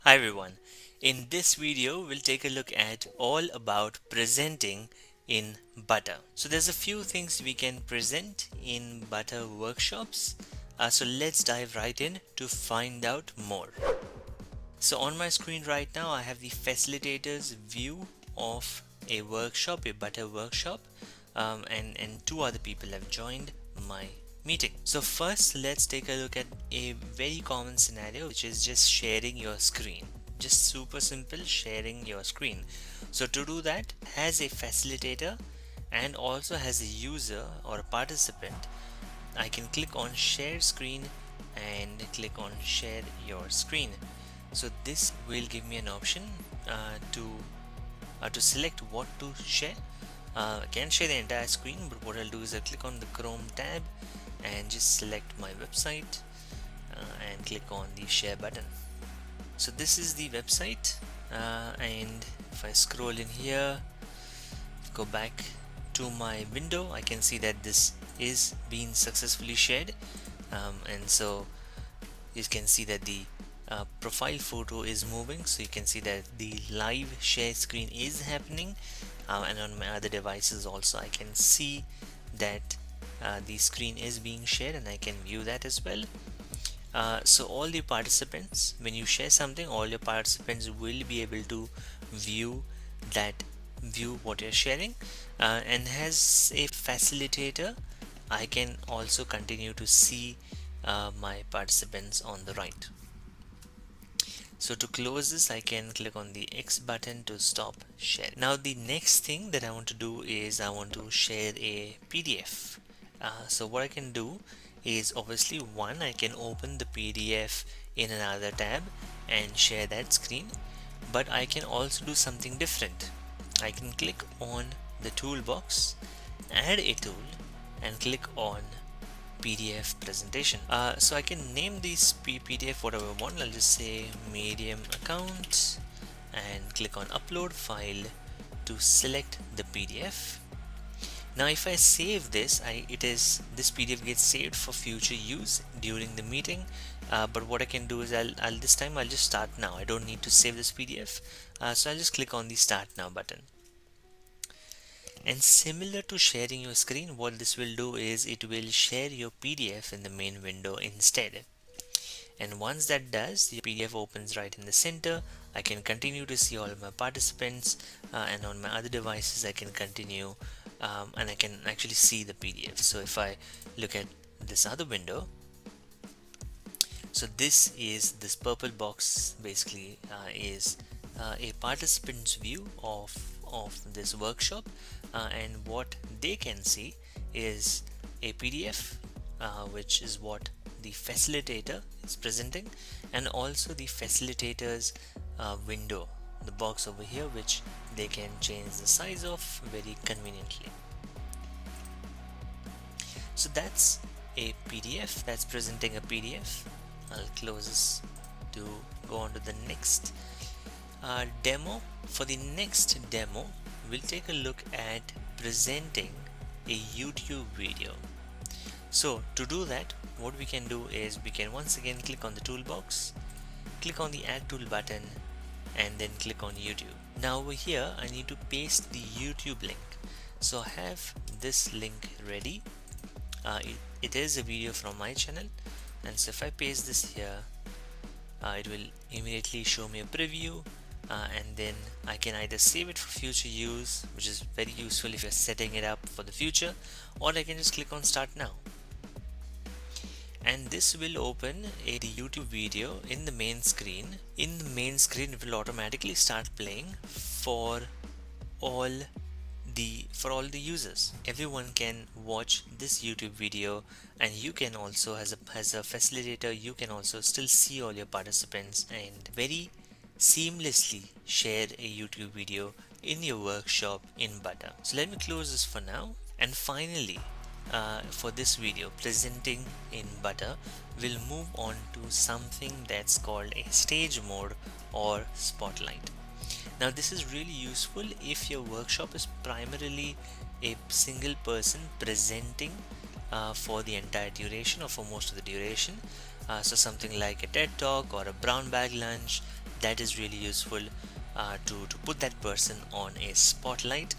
Hi everyone. In this video, we'll take a look at all about presenting in Butter. So there's a few things we can present in Butter workshops. So let's dive right in to find out more. So on my screen right now, I have the facilitators view of a workshop, a Butter workshop, and two other people have joined my meeting. So first, let's take a look at a very common scenario, which is just sharing your screen. Just super simple, sharing your screen. So to do that, as a facilitator and also as a user or a participant, I can click on share screen and click on share your screen. So this will give me an option to select what to share. I can share the entire screen, but what I'll do is I'll click on the Chrome tab and just select my website and click on the share button. So this is the website, and if I scroll in here, go back to my window, I can see that this is being successfully shared, and so you can see that the profile photo is moving, so you can see that the live share screen is happening, and on my other devices also I can see that the screen is being shared and I can view that as well. So all the participants, when you share something, all your participants will be able to view what you're sharing, and as a facilitator I can also continue to see my participants on the right. So to close this, I can click on the X button to stop sharing. Now the next thing that I want to do is I want to share a PDF. So what I can do is, obviously, one, I can open the PDF in another tab and share that screen, but I can also do something different. I can click on the toolbox, add a tool, and click on PDF presentation. So I can name this PDF whatever I want. I'll just say Medium account and click on upload file to select the PDF. Now if I save this, this PDF gets saved for future use during the meeting, but what I can do is I'll this time I'll just start now. I don't need to save this PDF, so I'll just click on the start now button. And similar to sharing your screen, what this will do is it will share your PDF in the main window instead. And once that does, the PDF opens right in the center. I can continue to see all of my participants, and on my other devices I can continue, and I can actually see the PDF. So if I look at this other window, so this purple box basically is a participant's view of this workshop, and what they can see is a PDF, which is what the facilitator is presenting, and also the facilitator's window, the box over here, which they can change the size of very conveniently. So that's a PDF, that's presenting a PDF. I'll close this to go on to the next demo. For the next demo, we'll take a look at presenting a YouTube video. So to do that, what we can do is we can once again click on the toolbox, click on the add tool button, and then click on YouTube. Now over here I need to paste the YouTube link, so I have this link ready. It is a video from my channel, and so if I paste this here, it will immediately show me a preview, and then I can either save it for future use, which is very useful if you're setting it up for the future, or I can just click on start now, and this will open a YouTube video in the main screen. In the main screen, it will automatically start playing for all the users. Everyone can watch this YouTube video, and you can also, as a facilitator, you can also still see all your participants and very seamlessly share a YouTube video in your workshop in Butter. So let me close this for now, and finally, for this video presenting in Butter, we'll move on to something that's called a stage mode or spotlight. Now this is really useful if your workshop is primarily a single person presenting for the entire duration or for most of the duration. So something like a TED talk or a brown bag lunch, that is really useful to put that person on a spotlight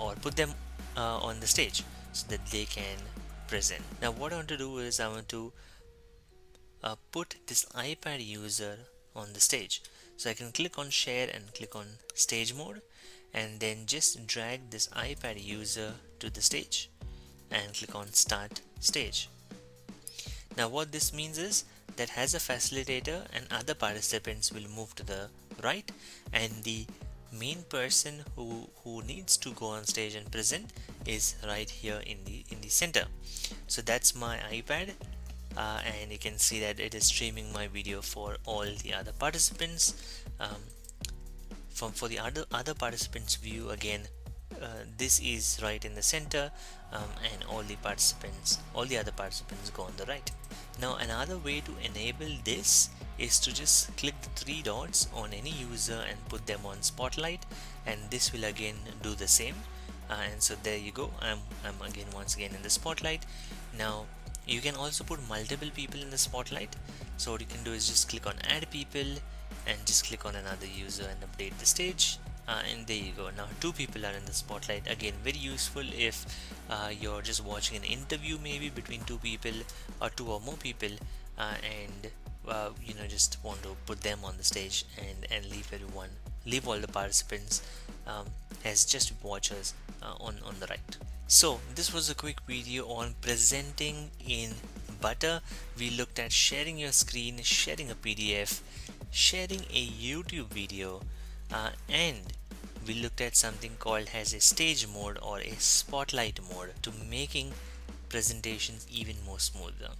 or put them on the stage so that they can present. Now what I want to do is I want to put this iPad user on the stage. So I can click on share and click on stage mode, and then just drag this iPad user to the stage and click on start stage. Now what this means is that as a facilitator and other participants will move to the right, and the main person who needs to go on stage and present is right here in the center. So that's my iPad, and you can see that it is streaming my video for all the other participants. For the other participants view, again, this is right in the center, and all the other participants go on the right. Now another way to enable this is to just click the three dots on any user and put them on spotlight, and this will again do the same. And so there you go, I'm again once again in the spotlight. Now you can also put multiple people in the spotlight, so what you can do is just click on add people and just click on another user and update the stage, and there you go. Now two people are in the spotlight. Again, very useful if you're just watching an interview maybe between two people or two or more people, and just want to put them on the stage and leave all the participants as just watchers on the right. So this was a quick video on presenting in Butter. We looked at sharing your screen, sharing a PDF, sharing a YouTube video, and we looked at something called as a stage mode or a spotlight mode to making presentations even more smoother.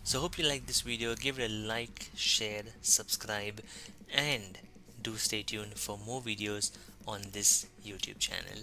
So hope you like this video. Give it a like, share, subscribe, and do stay tuned for more videos on this YouTube channel.